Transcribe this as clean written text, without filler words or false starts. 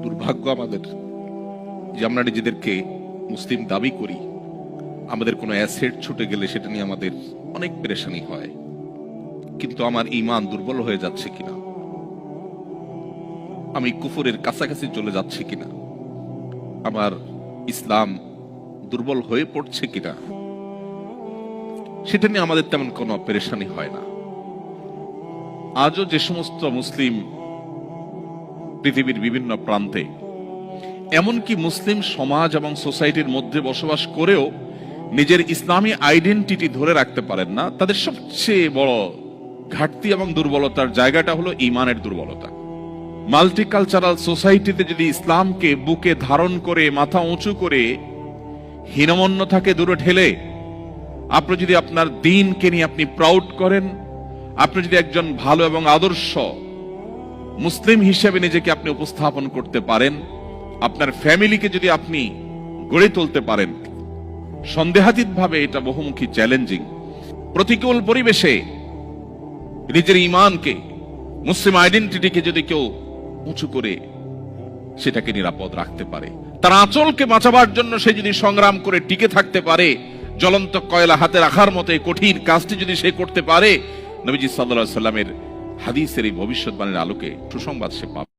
দুর্ভাগ্য আমাদের যে আমরা নিজেদেরকে মুসলিম দাবি করি, আমাদের কোনো অ্যাসেট ছুটে গেলে সেটা নিয়ে আমাদের অনেক পেরেশানি হয়। কিন্তু আমার ঈমান দুর্বল হয়ে যাচ্ছে কিনা, আমি কুফরের কাছাকাছি চলে যাচ্ছি কিনা, আমার ইসলাম দুর্বল হয়ে পড়ছে কিনা, সেটা নিয়ে আমাদের তেমন কোনো পেরেশানি হয় না। আজও যে সমস্ত মুসলিম পৃথিবীর বিভিন্ন প্রান্তে, এমনকি মুসলিম সমাজ এবং সোসাইটির মধ্যে বসবাস করেও নিজের ইসলামী আইডেন্টিটি ধরে রাখতে পারেন না, তাদের সবচেয়ে বড় ঘাটতি এবং দুর্বলতার জায়গাটা হলো ঈমানের দুর্বলতা। মাল্টিকালচারাল সোসাইটিতে যদি ইসলামকে বুকে ধারণ করে মাথা উঁচু করে হীনমন্যতাকে দূরে ঠেলে আপনি যদি আপনার দ্বীনকে নিয়ে আপনি প্রাউড করেন, আপনি যদি একজন ভালো এবং আদর্শ মুসলিম হিসেবে নিজেকে আপনি উপস্থাপন করতে পারেন, আপনার ফ্যামিলিকে যদি আপনি গড়ে তুলতে পারেন, সন্দেহাতীতভাবে এটা বহুমুখী চ্যালেঞ্জিং। প্রতিকূল পরিবেশে নিজের ঈমানকে, মুসলিম আইডেন্টিটিকে যদি কেউ উঁচু করে সেটাকে নিরাপদ রাখতে পারে, তার আঁচলকে বাঁচাবার জন্য সে যদি সংগ্রাম করে টিকে থাকতে পারে, জ্বলন্ত কয়লা হাতে রাখার মতো এই কঠিন কাজটি যদি সে করতে পারে, নবীজি সাল্লাল্লাহু আলাইহি ওয়াসাল্লামের হাদিসের এই ভবিষ্যৎবাণীর আলোকে সুসংবাদ সে পাবে।